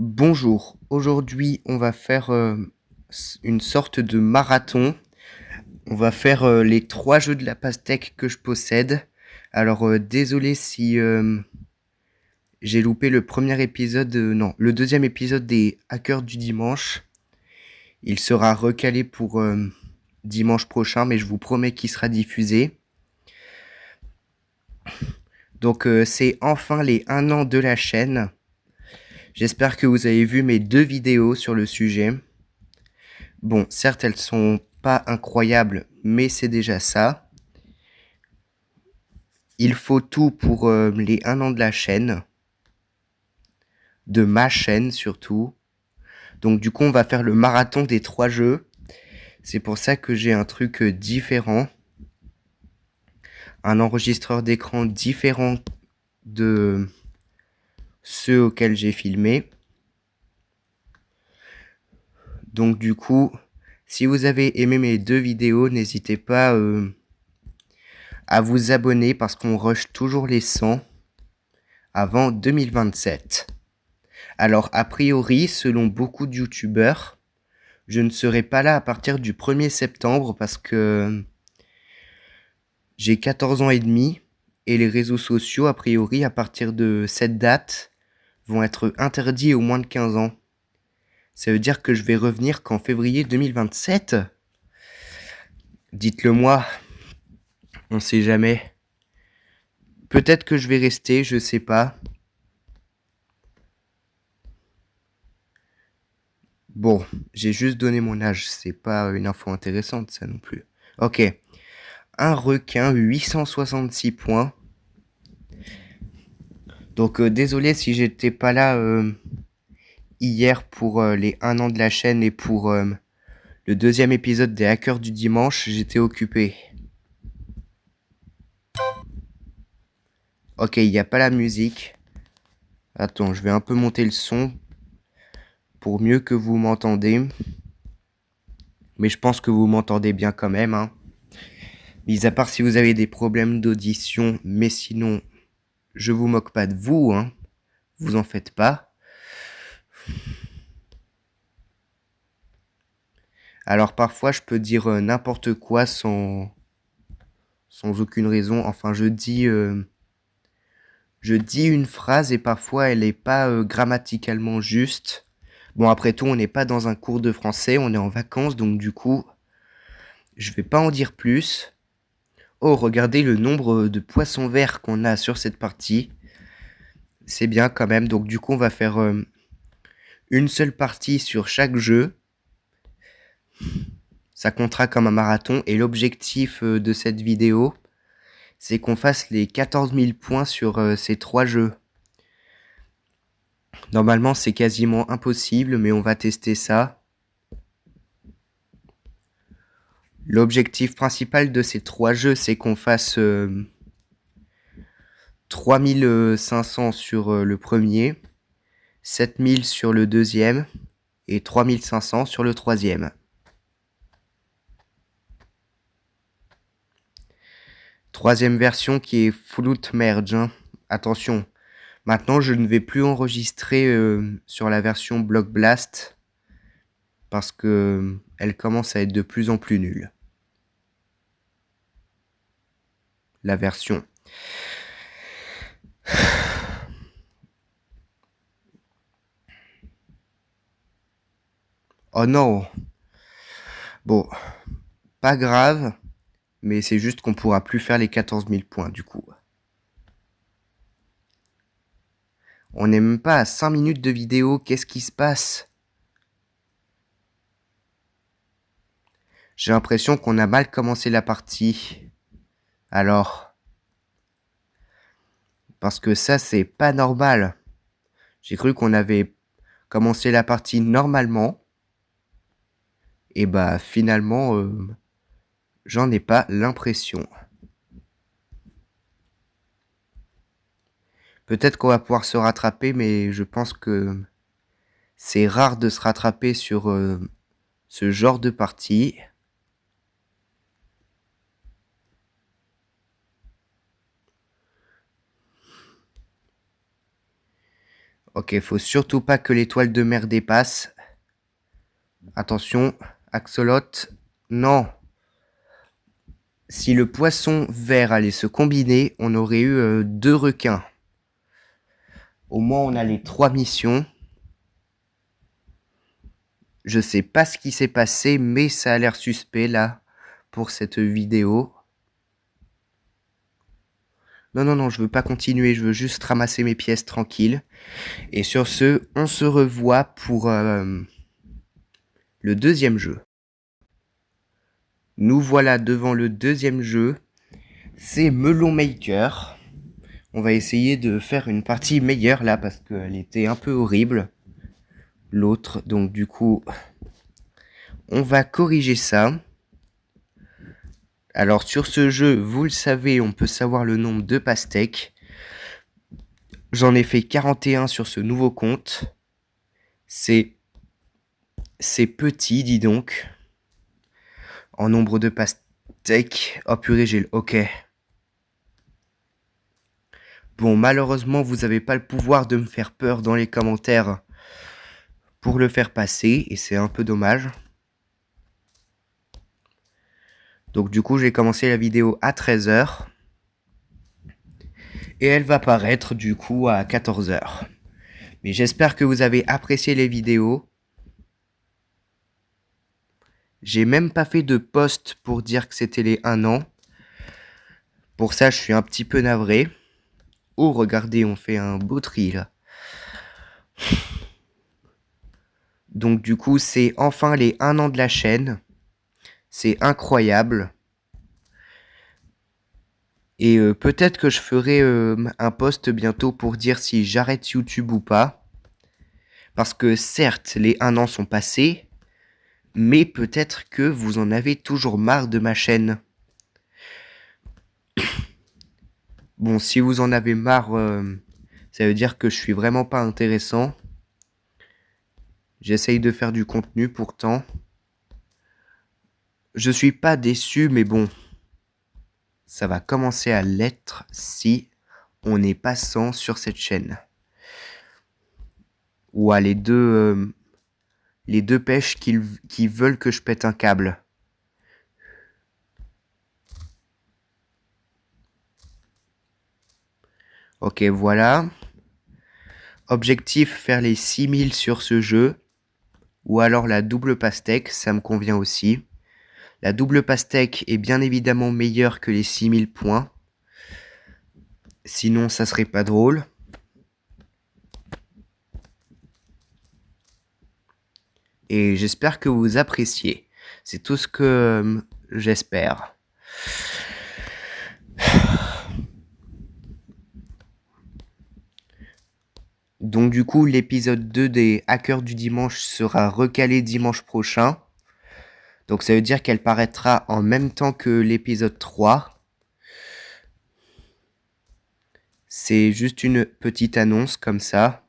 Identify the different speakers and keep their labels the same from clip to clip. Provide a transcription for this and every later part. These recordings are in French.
Speaker 1: Bonjour, aujourd'hui on va faire une sorte de marathon. On va faire les 3 jeux de la pastèque que je possède. Alors désolé si j'ai loupé le premier épisode, non, le deuxième épisode des Hackers du dimanche. Il sera recalé pour dimanche prochain, mais je vous promets qu'il sera diffusé. Donc c'est enfin les 1 an de la chaîne. J'espère que vous avez vu mes 2 vidéos sur le sujet. Bon, certes, elles sont pas incroyables, mais c'est déjà ça. Il faut tout pour les 1 an de la chaîne, de ma chaîne surtout. Donc du coup, on va faire le marathon des 3 jeux. C'est pour ça que j'ai un truc différent, un enregistreur d'écran différent de ceux auxquels j'ai filmé. Donc du coup, si vous avez aimé mes 2 vidéos, n'hésitez pas à vous abonner parce qu'on rush toujours les 100 avant 2027. Alors, a priori, selon beaucoup de youtubeurs, je ne serai pas là à partir du 1er septembre parce que j'ai 14 ans et demi et les réseaux sociaux, a priori, à partir de cette date, vont être interdits aux moins de 15 ans. Ça veut dire que je vais revenir qu'en février 2027 ? Dites-le moi, on sait jamais. Peut-être que je vais rester, je sais pas. Bon, j'ai juste donné mon âge, c'est pas une info intéressante ça non plus. Ok. Un requin, 866 points. Donc désolé si j'étais pas là hier pour les 1 an de la chaîne et pour le deuxième épisode des Hackers du dimanche, j'étais occupé. Ok, il n'y a pas la musique. Attends, je vais un peu monter le son pour mieux que vous m'entendez. Mais je pense que vous m'entendez bien quand même. Hein. Mis à part si vous avez des problèmes d'audition, mais sinon, je vous moque pas de vous. Hein. Vous en faites pas. Alors parfois, je peux dire n'importe quoi sans aucune raison. Enfin, je dis une phrase et parfois elle n'est pas grammaticalement juste. Bon, après tout, on n'est pas dans un cours de français, on est en vacances, donc du coup, je vais pas en dire plus. Oh, regardez le nombre de poissons verts qu'on a sur cette partie. C'est bien quand même, donc du coup, on va faire une seule partie sur chaque jeu. Ça comptera comme un marathon et l'objectif de cette vidéo, c'est qu'on fasse les 14 000 points sur ces 3 jeux. Normalement, c'est quasiment impossible, mais on va tester ça. L'objectif principal de ces 3 jeux, c'est qu'on fasse 3500 sur le premier, 7000 sur le deuxième et 3500 sur le troisième. Troisième version qui est Flute Merge. Hein. Attention, maintenant je ne vais plus enregistrer sur la version Block Blast parce que elle commence à être de plus en plus nulle. La version. Oh non. Bon, pas grave, mais c'est juste qu'on pourra plus faire les 14 000 points du coup. On n'est même pas à 5 minutes de vidéo, qu'est-ce qui se passe? J'ai l'impression qu'on a mal commencé la partie. Alors, parce que ça c'est pas normal. J'ai cru qu'on avait commencé la partie normalement. Et bah finalement, j'en ai pas l'impression. Peut-être qu'on va pouvoir se rattraper, mais je pense que c'est rare de se rattraper sur ce genre de partie. Ok, faut surtout pas que l'étoile de mer dépasse. Attention, axolote. Non. Si le poisson vert allait se combiner, on aurait eu 2 requins. Au moins, on a les 3 missions. Je sais pas ce qui s'est passé, mais ça a l'air suspect là pour cette vidéo. Non, non, non, je veux pas continuer, je veux juste ramasser mes pièces tranquille. Et sur ce, on se revoit pour le deuxième jeu. Nous voilà devant le deuxième jeu. C'est Melon Maker. On va essayer de faire une partie meilleure là parce qu'elle était un peu horrible. L'autre, donc du coup, on va corriger ça. Alors sur ce jeu, vous le savez, on peut savoir le nombre de pastèques. J'en ai fait 41 sur ce nouveau compte. C'est petit, dis donc. En nombre de pastèques. Oh purée, j'ai le OK. Bon, malheureusement, vous n'avez pas le pouvoir de me faire peur dans les commentaires pour le faire passer, et c'est un peu dommage. Donc du coup, j'ai commencé la vidéo à 13 h. Et elle va paraître du coup à 14 h. Mais j'espère que vous avez apprécié les vidéos. J'ai même pas fait de post pour dire que c'était les 1 an. Pour ça, je suis un petit peu navré. Oh, regardez, on fait un beau tri là. Donc du coup, c'est enfin les 1 an de la chaîne. C'est incroyable. Et peut-être que je ferai un post bientôt pour dire si j'arrête YouTube ou pas. Parce que certes, les 1 an sont passés. Mais peut-être que vous en avez toujours marre de ma chaîne. Bon, si vous en avez marre, ça veut dire que je suis vraiment pas intéressant. J'essaye de faire du contenu pourtant. Je suis pas déçu, mais bon. Ça va commencer à l'être si on est passant sur cette chaîne. Ou à les deux pêches qui veulent que je pète un câble. Ok, voilà. Objectif, faire les 6000 sur ce jeu. Ou alors la double pastèque, ça me convient aussi. La double pastèque est bien évidemment meilleure que les 6000 points. Sinon, ça serait pas drôle. Et j'espère que vous appréciez. C'est tout ce que j'espère. Donc du coup, l'épisode 2 des Hackers du dimanche sera recalé dimanche prochain. Donc ça veut dire qu'elle paraîtra en même temps que l'épisode 3. C'est juste une petite annonce comme ça.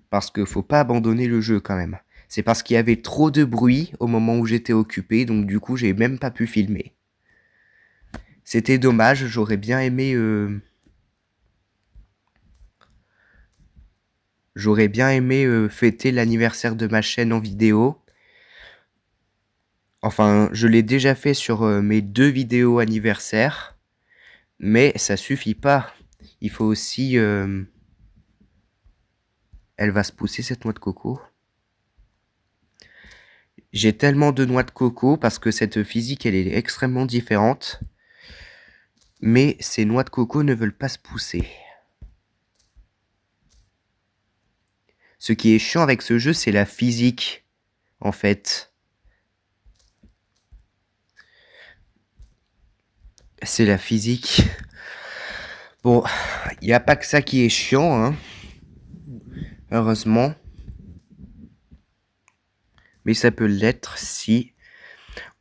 Speaker 1: Parce qu'il faut pas abandonner le jeu quand même. C'est parce qu'il y avait trop de bruit au moment où j'étais occupé, donc du coup j'ai même pas pu filmer. C'était dommage, j'aurais bien aimé... fêter l'anniversaire de ma chaîne en vidéo. Enfin, je l'ai déjà fait sur mes 2 vidéos anniversaires. Mais ça suffit pas. Il faut aussi... Elle va se pousser cette noix de coco. J'ai tellement de noix de coco parce que cette physique, elle est extrêmement différente. Mais ces noix de coco ne veulent pas se pousser. Ce qui est chiant avec ce jeu, c'est la physique, en fait. C'est la physique. Bon, il n'y a pas que ça qui est chiant, hein. Heureusement. Mais ça peut l'être si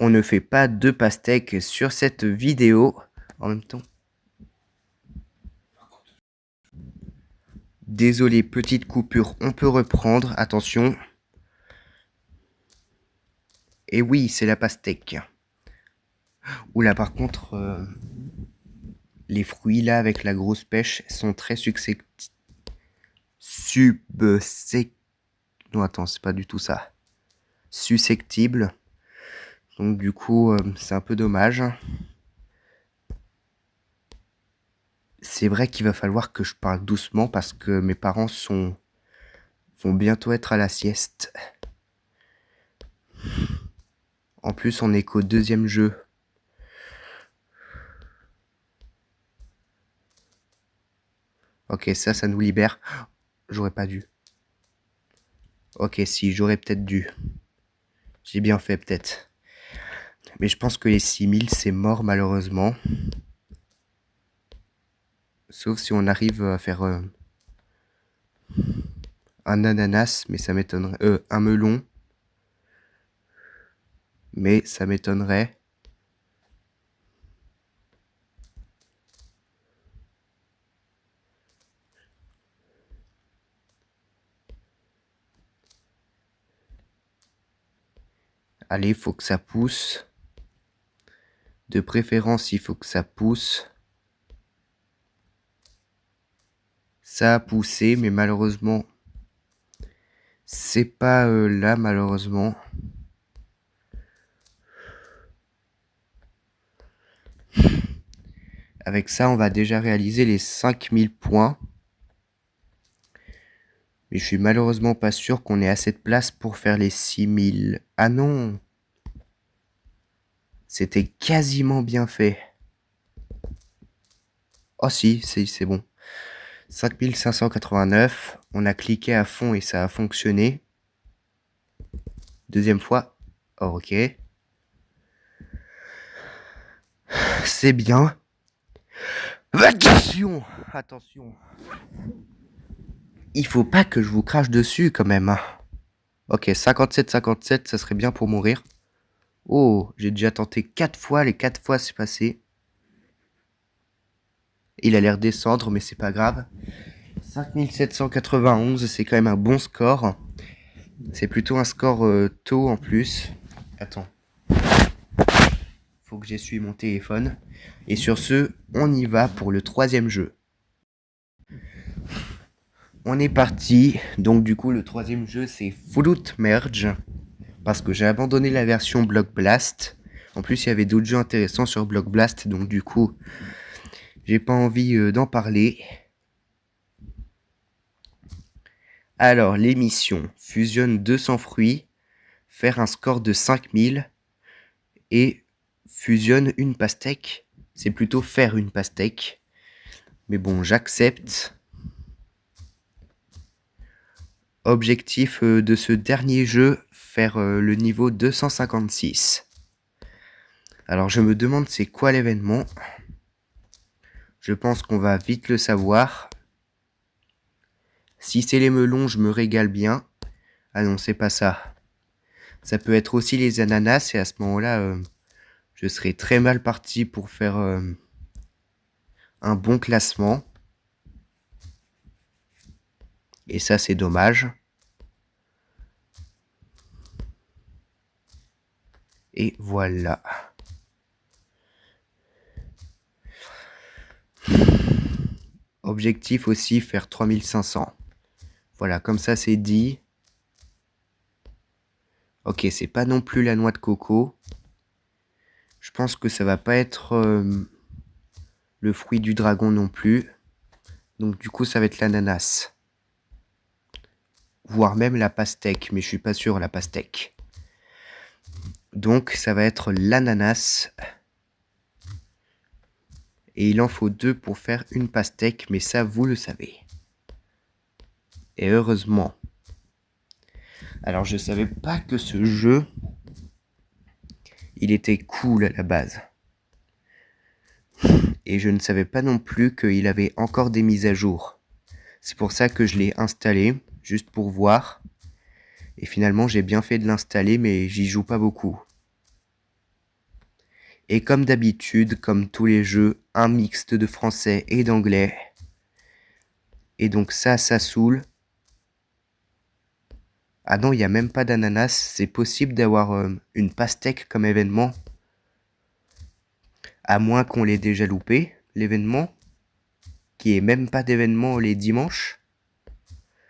Speaker 1: on ne fait pas 2 pastèques sur cette vidéo en même temps. Désolé, petite coupure, on peut reprendre, attention. Et oui, c'est la pastèque. Oula, par contre... les fruits là avec la grosse pêche sont très non, attends, c'est pas du tout ça. Susceptibles. Donc du coup, c'est un peu dommage. C'est vrai qu'il va falloir que je parle doucement parce que mes parents vont bientôt être à la sieste. En plus, on est qu'au deuxième jeu. Ok, ça nous libère. J'aurais pas dû. Ok, si, j'aurais peut-être dû. J'ai bien fait, peut-être. Mais je pense que les 6000, c'est mort, malheureusement. Sauf si on arrive à faire un ananas, mais ça m'étonnerait. Un melon. Mais ça m'étonnerait. Allez, faut que ça pousse. De préférence, il faut que ça pousse. Ça a poussé, mais malheureusement, c'est pas là, malheureusement. Avec ça, on va déjà réaliser les 5000 points. Mais je suis malheureusement pas sûr qu'on ait assez de place pour faire les 6000. Ah non! C'était quasiment bien fait. Oh si, c'est bon. 5589. On a cliqué à fond et ça a fonctionné. Deuxième fois. Oh, ok. C'est bien. Attention! Attention. Il faut pas que je vous crache dessus quand même. Ok, 57-57, ça serait bien pour mourir. Oh, j'ai déjà tenté 4 fois, les 4 fois c'est passé. Il a l'air descendre, mais c'est pas grave. 5791, c'est quand même un bon score. C'est plutôt un score tôt en plus. Attends. Faut que j'essuie mon téléphone. Et sur ce, on y va pour le troisième jeu. On est parti. Donc du coup, le troisième jeu, c'est Fruit Merge. Parce que j'ai abandonné la version Block Blast. En plus, il y avait d'autres jeux intéressants sur Block Blast. Donc du coup, j'ai pas envie d'en parler. Alors, les missions. Fusionne 200 fruits. Faire un score de 5000. Et fusionne une pastèque. C'est plutôt faire une pastèque. Mais bon, j'accepte. Objectif de ce dernier jeu, faire le niveau 256. Alors je me demande c'est quoi l'événement. Je pense qu'on va vite le savoir. Si c'est les melons, je me régale bien. Ah non, c'est pas ça. Ça peut être aussi les ananas et à ce moment-là, je serai très mal parti pour faire un bon classement. Et ça, c'est dommage. Et voilà. Objectif aussi, faire 3500. Voilà, comme ça c'est dit. Ok, c'est pas non plus la noix de coco. Je pense que ça va pas être le fruit du dragon non plus. Donc du coup, ça va être l'ananas. Voire même la pastèque, mais je suis pas sûr la pastèque. Donc ça va être l'ananas. Et il en faut 2 pour faire une pastèque, mais ça vous le savez. Et heureusement. Alors je savais pas que ce jeu, il était cool à la base. Et je ne savais pas non plus qu'il avait encore des mises à jour. C'est pour ça que je l'ai installé, juste pour voir. Et finalement j'ai bien fait de l'installer, mais j'y joue pas beaucoup. Et comme d'habitude, comme tous les jeux, un mixte de français et d'anglais. Et donc ça saoule. Ah non, il n'y a même pas d'ananas. C'est possible d'avoir une pastèque comme événement. À moins qu'on l'ait déjà loupé. l'événement, qui est même pas d'événement les dimanches.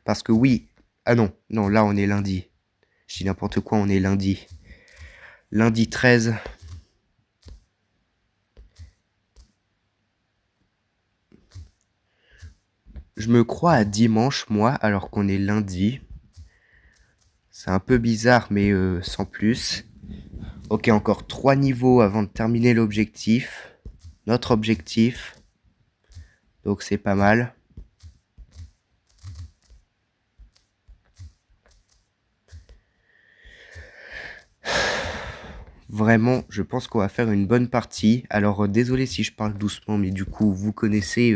Speaker 1: Parce que oui, ah non, non, là on est lundi. Je dis n'importe quoi, on est lundi. Lundi 13. Je me crois à dimanche, moi, alors qu'on est lundi. C'est un peu bizarre, mais sans plus. Ok, encore 3 niveaux avant de terminer l'objectif. Notre objectif. Donc c'est pas mal. Vraiment, je pense qu'on va faire une bonne partie. Alors désolé si je parle doucement, mais du coup, vous connaissez...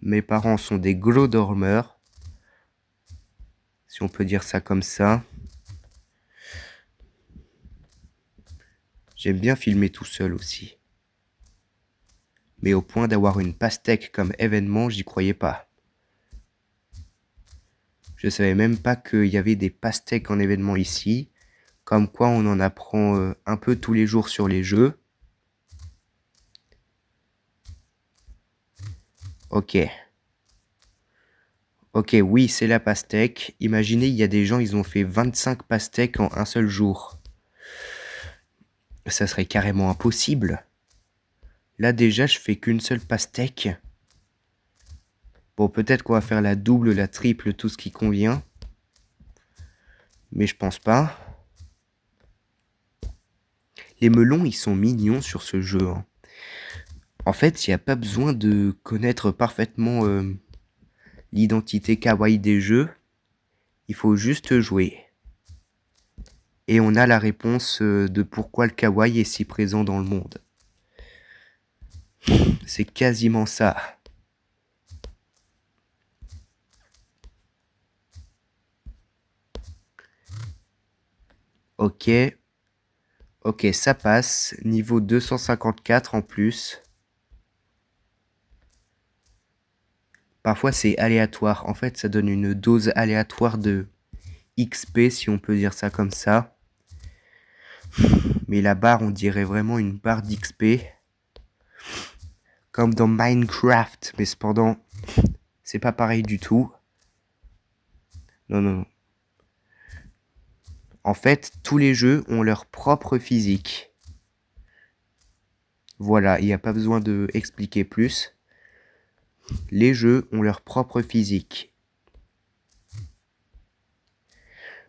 Speaker 1: mes parents sont des gros dormeurs. Si on peut dire ça comme ça. J'aime bien filmer tout seul aussi. Mais au point d'avoir une pastèque comme événement, j'y croyais pas. Je savais même pas qu'il y avait des pastèques en événement ici. Comme quoi on en apprend un peu tous les jours sur les jeux. Ok. Ok, oui, c'est la pastèque. Imaginez, il y a des gens, ils ont fait 25 pastèques en un seul jour. Ça serait carrément impossible. Là déjà, je fais qu'une seule pastèque. Bon, peut-être qu'on va faire la double, la triple, tout ce qui convient. Mais je pense pas. Les melons, ils sont mignons sur ce jeu. Hein. En fait, il n'y a pas besoin de connaître parfaitement l'identité kawaii des jeux. Il faut juste jouer. Et on a la réponse de pourquoi le kawaii est si présent dans le monde. C'est quasiment ça. Ok. Ok, ça passe. Niveau 254 en plus. Parfois c'est aléatoire. En fait, ça donne une dose aléatoire de XP, si on peut dire ça comme ça. Mais la barre, on dirait vraiment une barre d'XP. Comme dans Minecraft. Mais cependant, c'est pas pareil du tout. Non, non, non. En fait, tous les jeux ont leur propre physique. Voilà, il n'y a pas besoin de expliquer plus. Les jeux ont leur propre physique.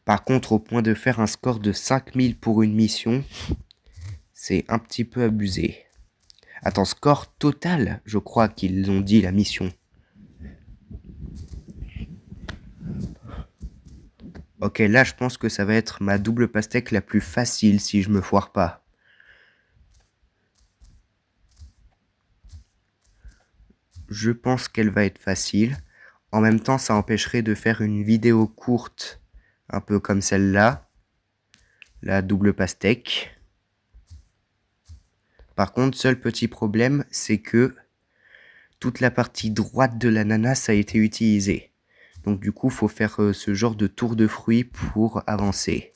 Speaker 1: Par contre, au point de faire un score de 5000 pour une mission, c'est un petit peu abusé. Attends, score total, je crois qu'ils ont dit la mission. Ok, là je pense que ça va être ma double pastèque la plus facile si je me foire pas. Je pense qu'elle va être facile. En même temps, ça empêcherait de faire une vidéo courte, un peu comme celle-là. La double pastèque. Par contre, seul petit problème, c'est que toute la partie droite de l'ananas a été utilisée. Donc du coup, il faut faire ce genre de tour de fruits pour avancer.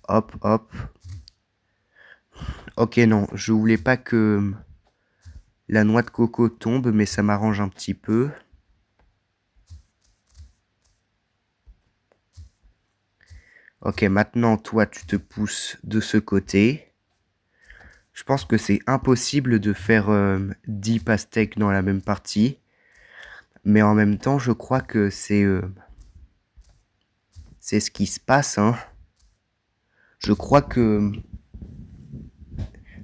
Speaker 1: Hop, hop. Ok, non, je voulais pas que la noix de coco tombe, mais ça m'arrange un petit peu. Ok, maintenant, toi, tu te pousses de ce côté. Je pense que c'est impossible de faire 10 pastèques dans la même partie. Mais en même temps, je crois que c'est ce qui se passe. Hein. Je crois que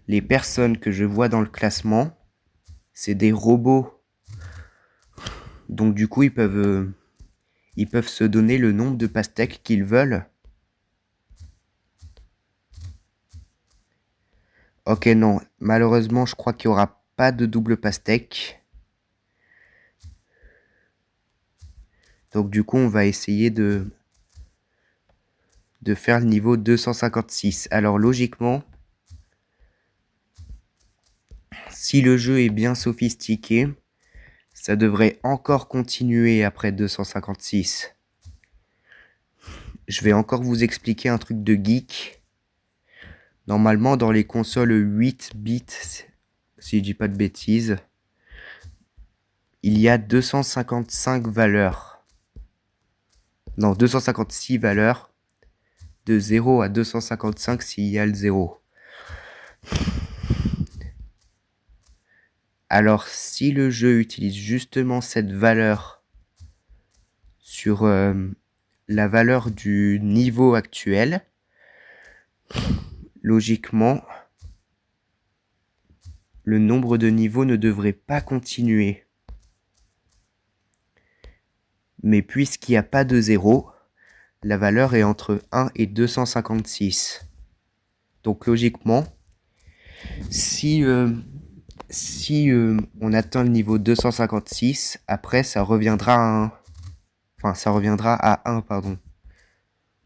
Speaker 1: les personnes que je vois dans le classement, c'est des robots. Donc du coup, ils peuvent se donner le nombre de pastèques qu'ils veulent. Ok, non. Malheureusement, je crois qu'il n'y aura pas de double pastèque. Donc du coup, on va essayer de faire le niveau 256. Alors logiquement, si le jeu est bien sophistiqué, ça devrait encore continuer après 256. je vais encore vous expliquer un truc de geek. Normalement, dans les consoles 8 bits, si je dis pas de bêtises, il y a 255 valeurs. Non, 256 valeurs. De 0 à 255 s'il y a le 0. Alors, si le jeu utilise justement cette valeur sur la valeur du niveau actuel, logiquement, le nombre de niveaux ne devrait pas continuer. Mais puisqu'il n'y a pas de 0, la valeur est entre 1 et 256. Donc logiquement, si on atteint le niveau 256, après ça reviendra à 1. Enfin, ça reviendra à 1, pardon.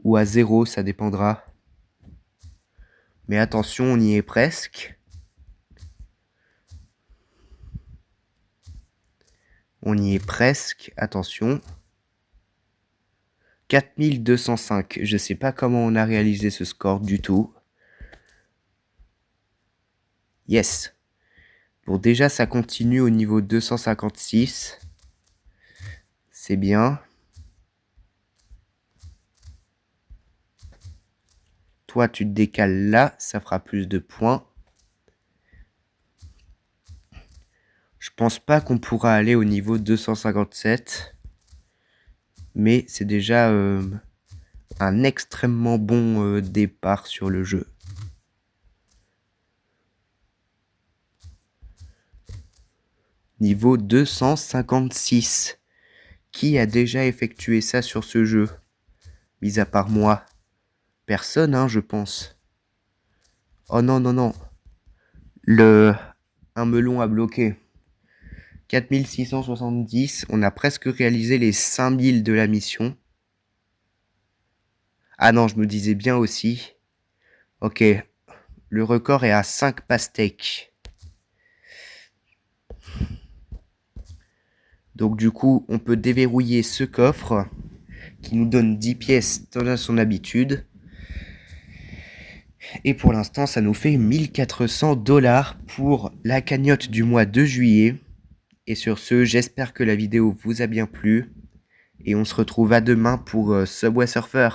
Speaker 1: Ou à 0, ça dépendra. Mais attention, on y est presque. On y est presque, attention. 4205, je sais pas comment on a réalisé ce score du tout. Yes. Bon, déjà, ça continue au niveau 256. C'est bien. Toi, tu te décales là, ça fera plus de points. Je pense pas qu'on pourra aller au niveau 257. Mais c'est déjà un extrêmement bon départ sur le jeu. Niveau 256. Qui a déjà effectué ça sur ce jeu? Mis à part moi. Personne, hein, je pense. Oh non, non, non. Un melon a bloqué. 4670. On a presque réalisé les 5000 de la mission. Ah non, je me disais bien aussi. Ok. Le record est à 5 pastèques. Donc du coup, on peut déverrouiller ce coffre qui nous donne 10 pièces dans son habitude. Et pour l'instant, ça nous fait 1400 $ pour la cagnotte du mois de juillet. Et sur ce, j'espère que la vidéo vous a bien plu. Et on se retrouve à demain pour Subway Surfer.